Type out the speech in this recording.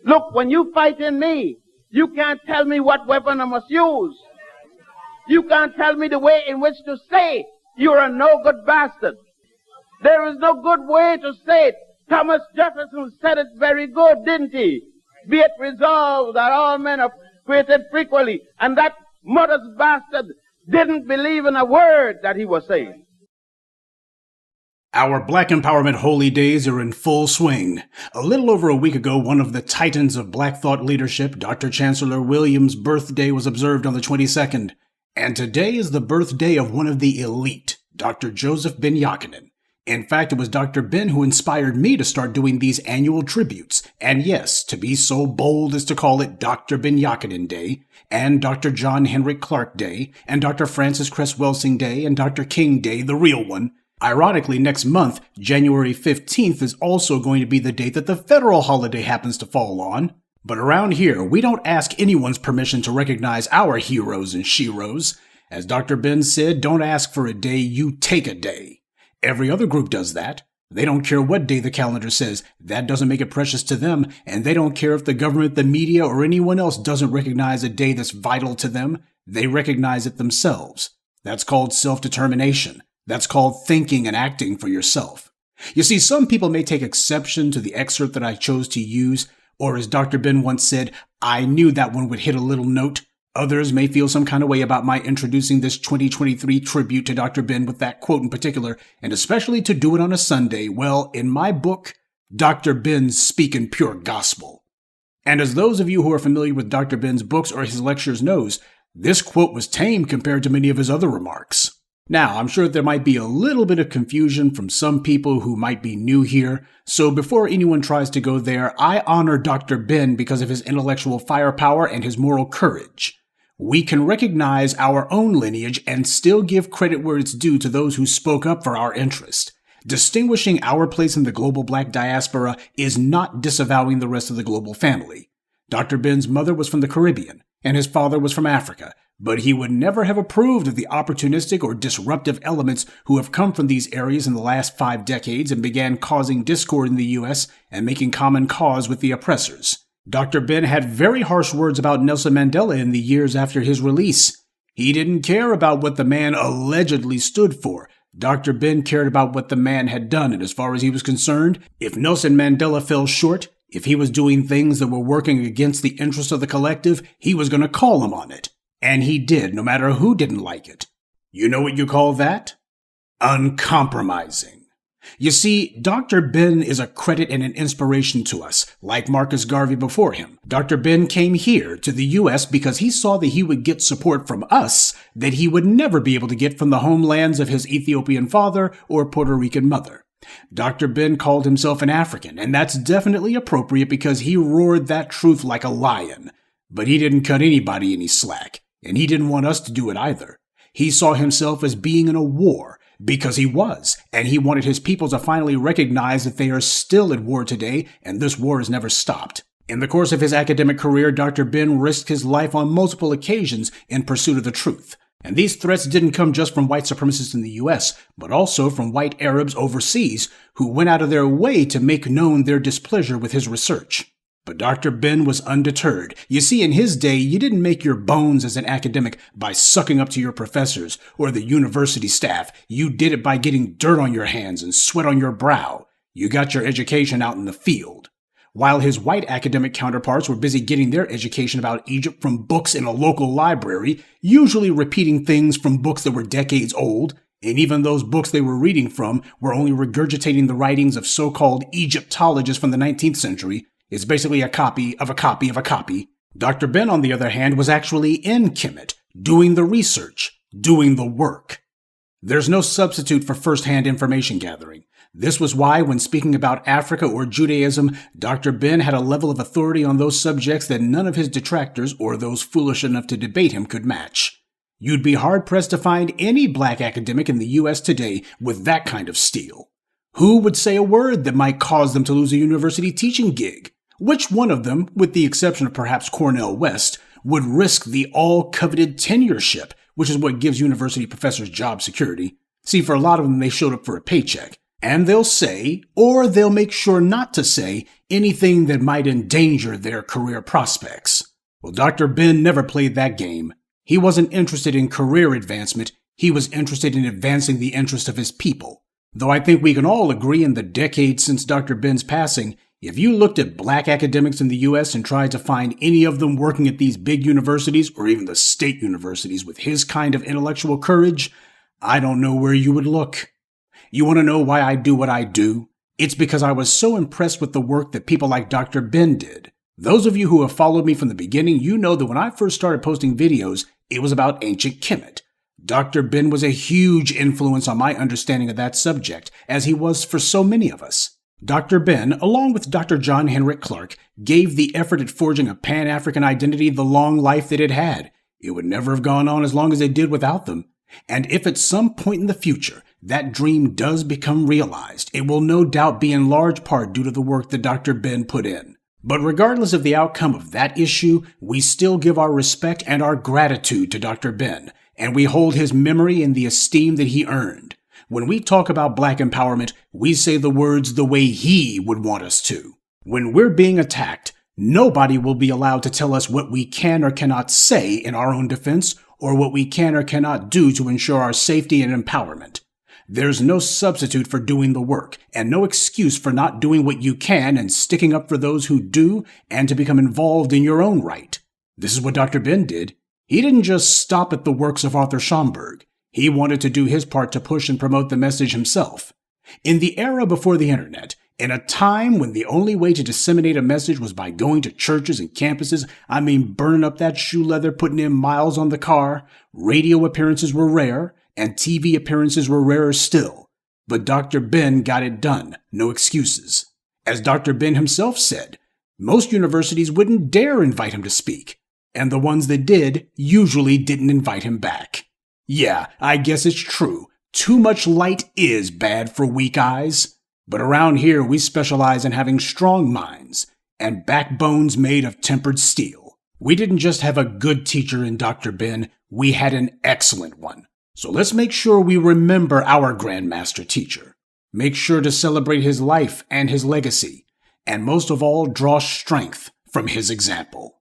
Look, when you fighting me, you can't tell me what weapon I must use. You can't tell me the way in which to say you're a no-good bastard. There is no good way to say it. Thomas Jefferson said it very good, didn't he? Be it resolved that all men are created equally. And that mother's bastard didn't believe in a word that he was saying. Our Black Empowerment Holy Days are in full swing. A little over a week ago, one of the titans of Black thought leadership, Dr. Chancellor Williams' birthday was observed on the 22nd. And today is the birthday of one of the elite, Dr. Josef Ben-Jochannan. In fact, it was Dr. Ben who inspired me to start doing these annual tributes. And yes, to be so bold as to call it Dr. Ben-Jochannan Day, and Dr. John Henrik Clarke Day, and Dr. Francis Cress Welsing Day, and Dr. King Day, the real one. Ironically, next month, January 15th, is also going to be the date that the federal holiday happens to fall on. But around here, we don't ask anyone's permission to recognize our heroes and sheroes. As Dr. Ben said, don't ask for a day, you take a day. Every other group does that. They don't care what day the calendar says. That doesn't make it precious to them, and they don't care if the government, the media, or anyone else doesn't recognize a day that's vital to them. They recognize it themselves. That's called self-determination. That's called thinking and acting for yourself. You see, some people may take exception to the excerpt that I chose to use, or as Dr. Ben once said, I knew that one would hit a little note. Others may feel some kind of way about my introducing this 2023 tribute to Dr. Ben with that quote in particular, and especially to do it on a Sunday. Well, in my book, Dr. Ben's speaking pure gospel. And as those of you who are familiar with Dr. Ben's books or his lectures knows, this quote was tame compared to many of his other remarks. Now, I'm sure there might be a little bit of confusion from some people who might be new here, so before anyone tries to go there, I honor Dr. Ben because of his intellectual firepower and his moral courage. We can recognize our own lineage and still give credit where it's due to those who spoke up for our interest. Distinguishing our place in the global Black diaspora is not disavowing the rest of the global family. Dr. Ben's mother was from the Caribbean, and his father was from Africa, but he would never have approved of the opportunistic or disruptive elements who have come from these areas in the last 5 decades and began causing discord in the U.S. and making common cause with the oppressors. Dr. Ben had very harsh words about Nelson Mandela in the years after his release. He didn't care about what the man allegedly stood for. Dr. Ben cared about what the man had done, and as far as he was concerned, if Nelson Mandela fell short, if he was doing things that were working against the interests of the collective, he was going to call him on it. And he did, no matter who didn't like it. You know what you call that? Uncompromising. You see, Dr. Ben is a credit and an inspiration to us, like Marcus Garvey before him. Dr. Ben came here to the U.S. because he saw that he would get support from us that he would never be able to get from the homelands of his Ethiopian father or Puerto Rican mother. Dr. Ben called himself an African, and that's definitely appropriate because he roared that truth like a lion. But he didn't cut anybody any slack. And he didn't want us to do it either. He saw himself as being in a war, because he was, and he wanted his people to finally recognize that they are still at war today, and this war has never stopped. In the course of his academic career, Dr. Ben risked his life on multiple occasions in pursuit of the truth. And these threats didn't come just from white supremacists in the U.S., but also from white Arabs overseas who went out of their way to make known their displeasure with his research. But Dr. Ben was undeterred. You see, in his day, you didn't make your bones as an academic by sucking up to your professors or the university staff. You did it by getting dirt on your hands and sweat on your brow. You got your education out in the field. While his white academic counterparts were busy getting their education about Egypt from books in a local library, usually repeating things from books that were decades old, and even those books they were reading from were only regurgitating the writings of so-called Egyptologists from the 19th century, it's basically a copy of a copy of a copy. Dr. Ben, on the other hand, was actually in Kemet, doing the research, doing the work. There's no substitute for first-hand information gathering. This was why, when speaking about Africa or Judaism, Dr. Ben had a level of authority on those subjects that none of his detractors or those foolish enough to debate him could match. You'd be hard-pressed to find any black academic in the U.S. today with that kind of steel. Who would say a word that might cause them to lose a university teaching gig? Which one of them, with the exception of perhaps Cornel West, would risk the all-coveted tenureship, which is what gives university professors job security? See, for a lot of them, they showed up for a paycheck. And they'll say, or they'll make sure not to say, anything that might endanger their career prospects. Well, Dr. Ben never played that game. He wasn't interested in career advancement. He was interested in advancing the interest of his people. Though I think we can all agree in the decades since Dr. Ben's passing, if you looked at black academics in the U.S. and tried to find any of them working at these big universities or even the state universities with his kind of intellectual courage, I don't know where you would look. You want to know why I do what I do? It's because I was so impressed with the work that people like Dr. Ben did. Those of you who have followed me from the beginning, you know that when I first started posting videos, it was about ancient Kemet. Dr. Ben was a huge influence on my understanding of that subject, as he was for so many of us. Dr. Ben, along with Dr. John Henrik Clarke, gave the effort at forging a Pan-African identity the long life that it had. It would never have gone on as long as it did without them. And if at some point in the future that dream does become realized, it will no doubt be in large part due to the work that Dr. Ben put in. But regardless of the outcome of that issue, we still give our respect and our gratitude to Dr. Ben, and we hold his memory in the esteem that he earned. When we talk about black empowerment, we say the words the way he would want us to. When we're being attacked, nobody will be allowed to tell us what we can or cannot say in our own defense, or what we can or cannot do to ensure our safety and empowerment. There's no substitute for doing the work, and no excuse for not doing what you can and sticking up for those who do, and to become involved in your own right. This is what Dr. Ben did. He didn't just stop at the works of Arthur Schomburg. He wanted to do his part to push and promote the message himself. In the era before the internet, in a time when the only way to disseminate a message was by going to churches and campuses, burning up that shoe leather, putting in miles on the car, radio appearances were rare, and TV appearances were rarer still. But Dr. Ben got it done, no excuses. As Dr. Ben himself said, most universities wouldn't dare invite him to speak, and the ones that did usually didn't invite him back. Yeah, I guess it's true. Too much light is bad for weak eyes. But around here, we specialize in having strong minds and backbones made of tempered steel. We didn't just have a good teacher in Dr. Ben, we had an excellent one. So let's make sure we remember our Grandmaster teacher. Make sure to celebrate his life and his legacy, and most of all, draw strength from his example.